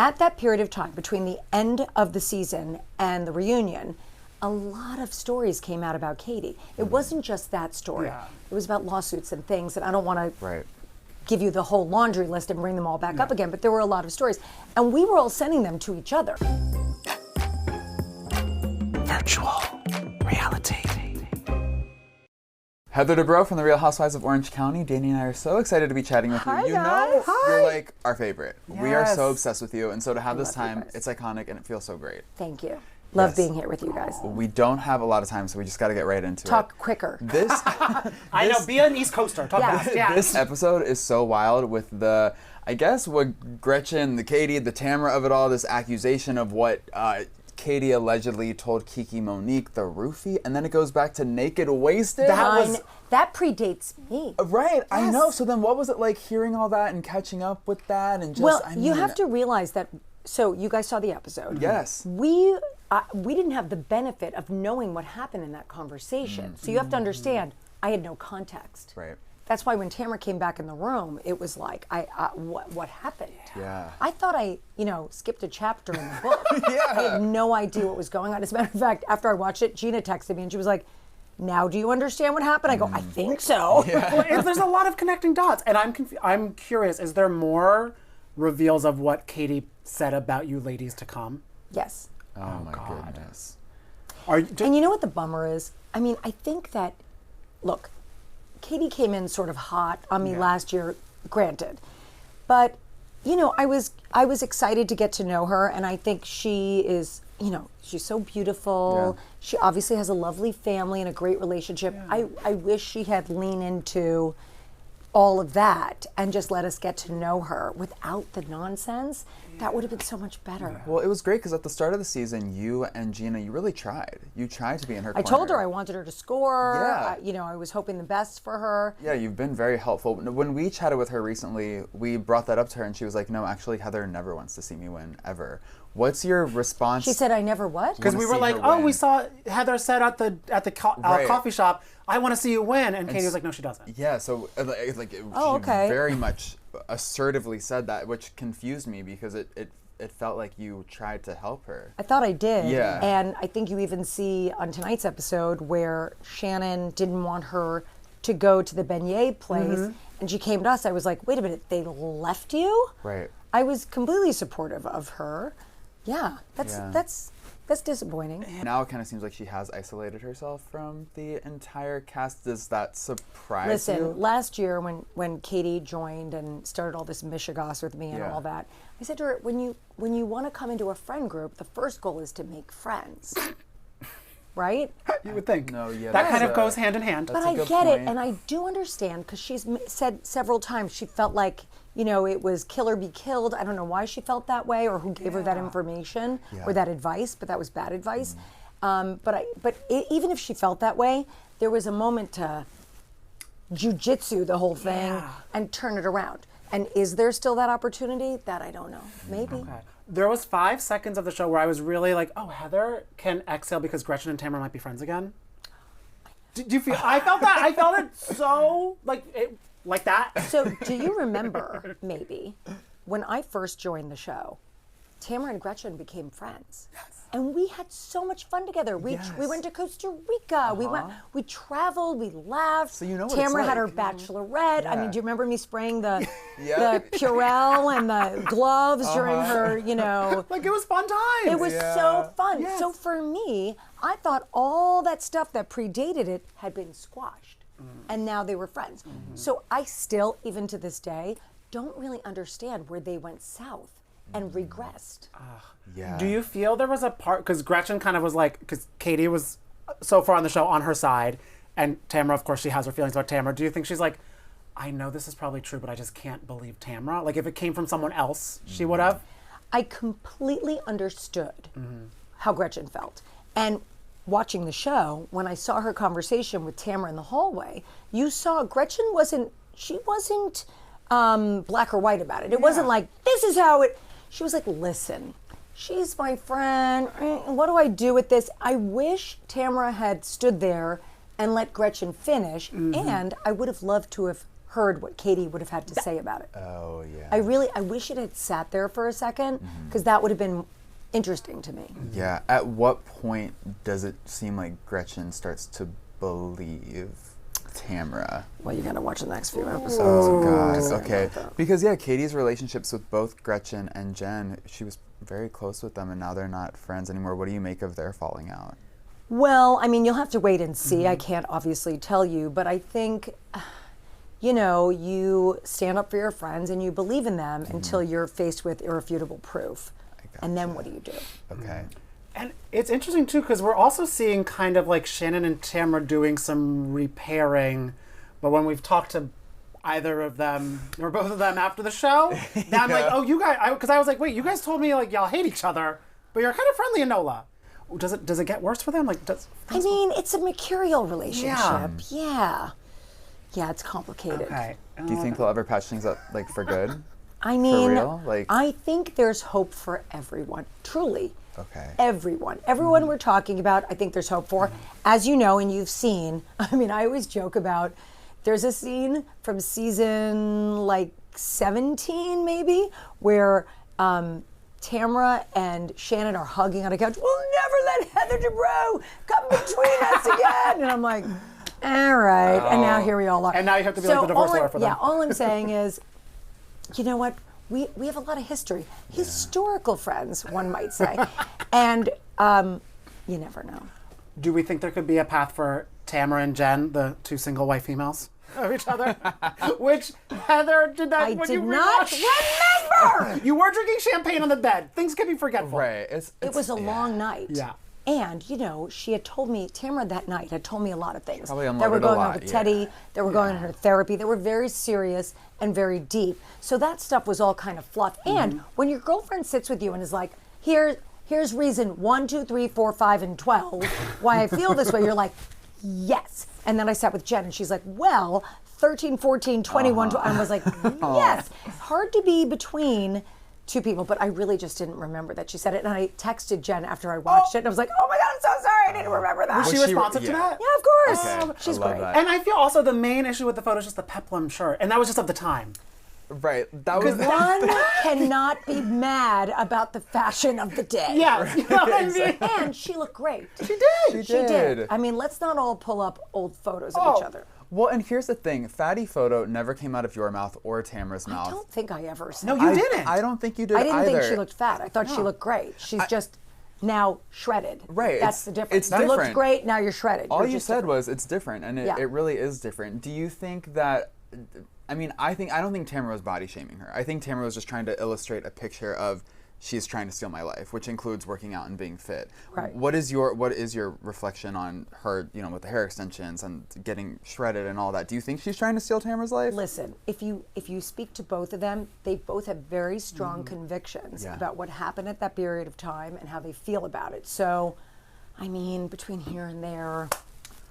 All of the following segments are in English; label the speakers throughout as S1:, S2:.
S1: at that period of time between the end of the season and the reunion, a lot of stories came out about Katie. It wasn't just that story.
S2: Yeah.
S1: It was about lawsuits and things, and I don't want to
S3: Right.
S1: give you the whole laundry list and bring them all back up again, but there were a lot of stories. And we were all sending them to each other.
S4: Virtual Reality.
S3: Heather Dubrow from the Real Housewives of Orange County. Danny and I are so excited to be chatting with you.
S1: Hi,
S3: You
S1: guys.
S3: know,
S1: Hi.
S3: you're like our favorite. We are so
S2: Yes.
S3: obsessed with you, and so to have this
S1: love you
S3: time,
S1: guys.
S3: it's iconic and it feels so great.
S1: Thank you. Love
S3: Yes.
S1: being here with you guys.
S3: We don't have a lot of time, so we just got to get right into it.
S1: Talk quicker.
S3: This
S2: I know, be an East Coaster. Talk
S1: Yeah.
S2: fast. Yeah.
S3: this episode is so wild with the, I guess, what Gretchen, the Katie, the Tamra of it all, this accusation of what Katie allegedly told Kiki Monique, the roofie, and then it goes back to naked wasted.
S1: That predates me.
S3: Right, I
S1: Yes.
S3: know. So then what was it like hearing all that and catching up with that and just,
S1: Well,
S3: I mean,
S1: you have to realize that, so you guys saw the episode.
S3: Yes.
S1: We didn't have the benefit of knowing what happened in that conversation. So you have to understand, I had no context.
S3: Right.
S1: That's why when Tamra came back in the room, it was like, what happened?
S3: Yeah.
S1: I thought I, skipped a chapter in the book.
S3: Yeah.
S1: I had no idea what was going on. As a matter of fact, after I watched it, Gina texted me and she was like, now do you understand what happened? I go, I think so.
S2: Well, there's a lot of connecting dots, and I'm curious. Is there more reveals of what Katie said about you ladies to come?
S1: Yes.
S3: Oh my goodness.
S1: And you know what the bummer is? I mean, I think that, look, Katie came in sort of hot on me last year, granted. But, I was excited to get to know her, and I think she is, she's so beautiful.
S3: Yeah.
S1: She obviously has a lovely family and a great relationship.
S2: Yeah.
S1: I wish she had leaned into all of that and just let us get to know her without the nonsense. That would have been so much better.
S3: Well, it was great because at the start of the season, you and Gina, you really tried. You tried to be in her
S1: I
S3: corner.
S1: told her I wanted her to score.
S3: Yeah.
S1: I was hoping the best for her.
S3: Yeah, you've been very helpful. When we chatted with her recently, we brought that up to her and she was like, no, actually, Heather never wants to see me win, ever. What's your response?
S1: She said, I never what?
S2: Because we were
S3: see
S2: like,
S3: her
S2: oh,
S3: win.
S2: we saw Heather said at the
S3: Right.
S2: coffee shop, I want to see you win, and Katie was like, no, she doesn't.
S3: Yeah, so she
S1: okay.
S3: very much assertively said that, which confused me because it felt like you tried to help her.
S1: I thought I did.
S3: Yeah.
S1: And I think you even see on tonight's episode where Shannon didn't want her to go to the beignet place, and she came to us. I was like, wait a minute, they left you?
S3: Right.
S1: I was completely supportive of her. Yeah, that's disappointing.
S3: Now it kind of seems like she has isolated herself from the entire cast. Does that surprise
S1: Listen,
S3: you?
S1: last year when Katie joined and started all this mishigas with me and
S3: Yeah.
S1: all that, I said to her, when you want to come into a friend group, the first goal is to make friends. Right?
S2: You would think.
S3: No, yeah,
S2: that kind
S3: that's
S2: of goes hand in hand.
S1: But
S3: a
S1: I
S3: good
S1: get it,
S3: point.
S1: and I do understand, because she's said several times she felt like, it was kill or be killed. I don't know why she felt that way or who gave her that information or that advice, but that was bad advice. Even if she felt that way, there was a moment to jujitsu the whole thing and turn it around. And is there still that opportunity? That I don't know. Maybe.
S2: Okay. There was 5 seconds of the show where I was really like, oh, Heather can exhale because Gretchen and Tamra might be friends again. Did you feel? I felt that. I felt it so like that.
S1: So do you remember, maybe, when I first joined the show, Tamra and Gretchen became friends. Yes. And we had so much fun together. We went to Costa Rica. We traveled, we laughed.
S3: So you know what
S1: Tamra
S3: it's
S1: had her
S3: like.
S1: bachelorette. I mean, do you remember me spraying the
S3: Yeah.
S1: the Purell and the gloves during her,
S2: Like, it was fun times.
S1: It was so fun.
S2: Yes.
S1: So for me, I thought all that stuff that predated it had been squashed. And now they were friends. So I still, even to this day, don't really understand where they went south and regressed.
S3: Yeah.
S2: Do you feel there was a part, because Gretchen kind of was like, because Katie was so far on the show on her side, and Tamra, of course, she has her feelings about Tamra. Do you think she's like, I know this is probably true, but I just can't believe Tamra? Like, if it came from someone else, she would have?
S1: I completely understood how Gretchen felt. And watching the show, when I saw her conversation with Tamra in the hallway, you saw Gretchen wasn't black or white about it. It wasn't like, this is how it... She was like, listen, she's my friend. What do I do with this? I wish Tamra had stood there and let Gretchen finish, and I would have loved to have heard what Katie would have had to say about it.
S3: Oh, yeah.
S1: I wish it had sat there for a second, because that would have been interesting to me.
S3: Yeah. At what point does it seem like Gretchen starts to believe Tamra?
S1: Well, you got to watch the next few episodes.
S3: Oh, God. Okay. Because, yeah, Katie's relationships with both Gretchen and Jen, she was very close with them, and now they're not friends anymore. What do you make of their falling out?
S1: Well, I mean, you'll have to wait and see. I can't obviously tell you, but I think, you know, you stand up for your friends and you believe in them until you're faced with irrefutable proof. And then what do you do?
S3: Okay.
S2: And it's interesting too, because we're also seeing kind of like Shannon and Tamra doing some repairing, but when we've talked to either of them or both of them after the show, now I'm like, oh, you guys, because I was like, wait, you guys told me like y'all hate each other, but you're kind of friendly, Enola. Does it get worse for them? Like,
S1: I mean, it's a mercurial relationship. Yeah, it's complicated.
S2: Okay.
S3: Do you think they'll ever patch things up, like, for good?
S1: I mean,
S3: For real? Like,
S1: I think there's hope for everyone. Truly.
S3: okay.
S1: Everyone we're talking about, I think there's hope for. As you know, and you've seen, I mean, I always joke about, there's a scene from season like 17 maybe, where Tamra and Shannon are hugging on a couch. We'll never let Heather Dubrow come between us again. And I'm like, all right. And now here we all are.
S2: And now you have to be like the divorce lawyer for them.
S1: Yeah, all I'm saying is, you know what? We have a lot of history. Historical friends, one might say. And you never know.
S2: Do we think there could be a path for Tamra and Jen, the two single white females of each other? Which Heather did that
S1: I
S2: when
S1: did
S2: you
S1: not
S2: rewatched.
S1: remember.
S2: You were drinking champagne on the bed. Things can be forgetful.
S3: Right.
S1: It was a long night.
S2: Yeah.
S1: And, you know, she had told me, Tamra that night had told me a lot of things
S3: Probably
S1: that were
S3: unloaded a
S1: going on
S3: lot,
S1: with Teddy,
S3: yeah.
S1: that were going on in her therapy, that were very serious and very deep. So that stuff was all kind of fluff. And when your girlfriend sits with you and is like, here's reason 1, 2, 3, 4, 5, and 12 why I feel this way, you're like, yes. And then I sat with Jen and she's like, well, 13, 14, 21, 12. I was like, yes. Hard to be between two people, but I really just didn't remember that she said it. And I texted Jen after I watched it, and I was like, oh my God, I'm so sorry, I didn't remember that.
S2: Was she responsive to that?
S1: Yeah, of course.
S3: Okay,
S1: She's
S3: I love
S1: great.
S3: that.
S2: And I feel also the main issue with the photo is just the peplum shirt. And that was just of the time.
S3: Right. That was
S1: One cannot be mad about the fashion of the day.
S2: Yeah. You know what I mean?
S1: And she looked great.
S2: She did.
S1: She did. I mean, let's not all pull up old photos of each other.
S3: Well, and here's the thing. Fatty photo never came out of your mouth or Tamra's
S1: I
S3: mouth.
S1: don't think I ever said
S2: No, you didn't.
S3: I don't think you did
S1: I didn't
S3: either.
S1: think she looked fat. I thought she looked great. She's just now shredded.
S3: Right,
S1: That's
S3: it's-
S1: the difference.
S3: it's
S1: You looked
S3: different.
S1: great, now you're shredded.
S3: All
S1: You're
S3: you
S1: just
S3: said
S1: different.
S3: was it's different, and
S1: Yeah.
S3: it really is different. Do you think that? I mean, I don't think Tamra was body shaming her. I think Tamra was just trying to illustrate a picture of she's trying to steal my life, which includes working out and being fit.
S1: Right.
S3: What is your reflection on her, you know, with the hair extensions and getting shredded and all that? Do you think she's trying to steal Tamra's life?
S1: Listen, if you speak to both of them, they both have very strong convictions
S3: Yeah.
S1: about what happened at that period of time and how they feel about it. So, I mean, between here and there,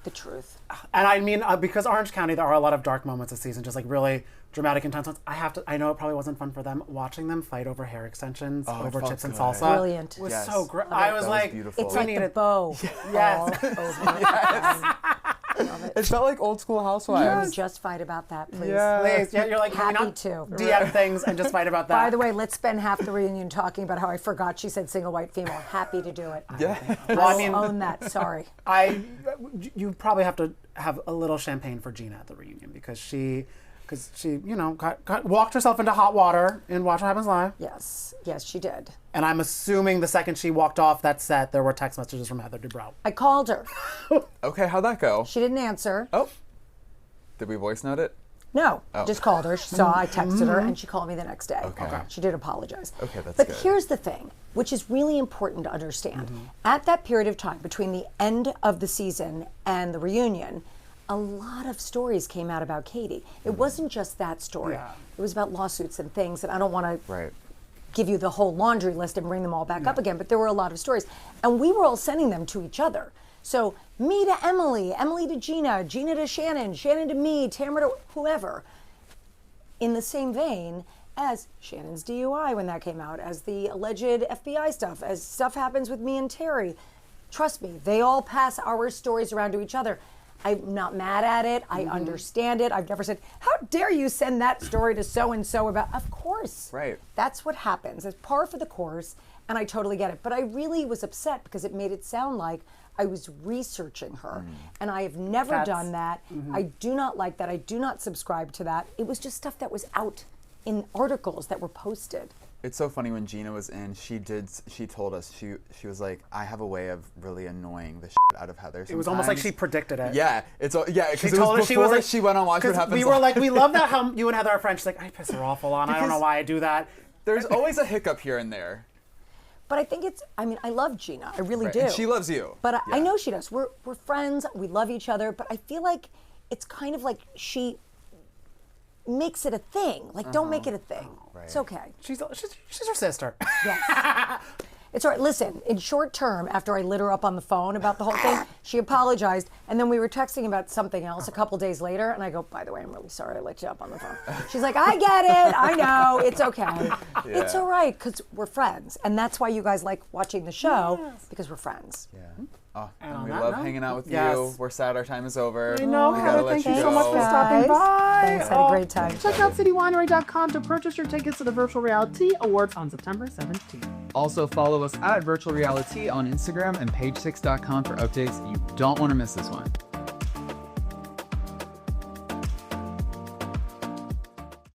S1: the truth.
S2: And I mean, because Orange County, there are a lot of dark moments this season, just like really dramatic, intense ones. I know it probably wasn't fun for them. Watching them fight over hair extensions,
S3: Oh, it
S2: over
S3: felt
S2: chips and
S3: good.
S2: salsa.
S1: Brilliant.
S2: Was
S3: Yes.
S2: so great.
S3: That
S2: I was
S3: was
S2: like,
S3: beautiful.
S1: It's
S3: We
S1: like the
S2: needed-
S1: bow
S2: Yes.
S1: all over. Love it.
S3: It felt like old school
S1: Can
S3: Housewives.
S1: we just fight about that, please?
S3: Yeah.
S2: Please, yeah, you're like, can we
S1: Happy
S2: not
S1: to.
S2: DM things and just fight about that?
S1: By the way, let's spend half the reunion talking about how I forgot she said single white female. Happy to do it.
S3: Yeah.
S2: Well,
S1: I
S2: I mean,
S1: own that. Sorry.
S2: you probably have to have a little champagne for Gina at the reunion because she, you know, walked herself into hot water in Watch What Happens Live.
S1: Yes, she did.
S2: And I'm assuming the second she walked off that set, there were text messages from Heather Dubrow.
S1: I called her.
S3: Okay, how'd that go?
S1: She didn't answer.
S3: Oh, did we voice note it?
S1: No, just called her. She saw I texted her, and she called me the next day.
S3: Okay.
S1: She did apologize.
S3: Okay, that's
S1: but
S3: good.
S1: here's the thing, which is really important to understand. At that period of time, between the end of the season and the reunion, a lot of stories came out about Katie. It wasn't just that story.
S2: Yeah.
S1: It was about lawsuits and things, and I don't want to
S3: Right.
S1: give you the whole laundry list and bring them all back up again, but there were a lot of stories. And we were all sending them to each other. So me to Emily, Emily to Gina, Gina to Shannon, Shannon to me, Tamra to whoever. In the same vein as Shannon's DUI when that came out, as the alleged FBI stuff, as stuff happens with me and Terry. Trust me, they all pass our stories around to each other. I'm not mad at it. I understand it. I've never said, how dare you send that story to so-and-so about, of course.
S3: Right.
S1: That's what happens. It's par for the course, and I totally get it. But I really was upset because it made it sound like I was researching her. And I have never done that. I do not like that. I do not subscribe to that. It was just stuff that was out in articles that were posted.
S3: It's so funny when Gina was in, she told us, she was like, I have a way of really annoying the shit out of Heather sometimes.
S2: It was almost like she predicted it.
S3: Yeah, because it
S2: told
S3: was
S2: us
S3: before she went on Watch What Happens
S2: We were like, we love that how you and Heather are friends. She's like, I piss her off a lot. I don't know why I do that.
S3: There's always a hiccup here and there.
S1: But I think I love Gina. I really do.
S3: And she loves you.
S1: But I know she does. We're friends. We love each other. But I feel like it's kind of like she makes it a thing. Like, don't make it a thing.
S3: Right.
S1: It's okay.
S2: She's her sister.
S1: Yes. It's all right. Listen, in short term, after I lit her up on the phone about the whole thing, she apologized. And then we were texting about something else a couple days later. And I go, by the way, I'm really sorry I lit you up on the phone. She's like, I get it. I know. It's okay. It's all right because we're friends. And that's why you guys like watching the show, because we're friends.
S3: Yeah. Oh,
S2: And
S3: and
S2: on
S3: we
S2: that
S3: love
S2: note,
S3: hanging out with
S2: yes.
S3: you. We're sad our time is over.
S2: I know,
S3: We
S2: Heather,
S3: gotta let
S2: thank you
S3: you
S2: so much for
S3: go.
S2: stopping by.
S1: Thanks, had a great time.
S2: Check out citywinery.com to purchase your tickets to the Virtual Reality Awards on September 17th.
S3: Also follow us at Virtual Reali-Tea on Instagram and page6.com for updates. You don't want to miss this one.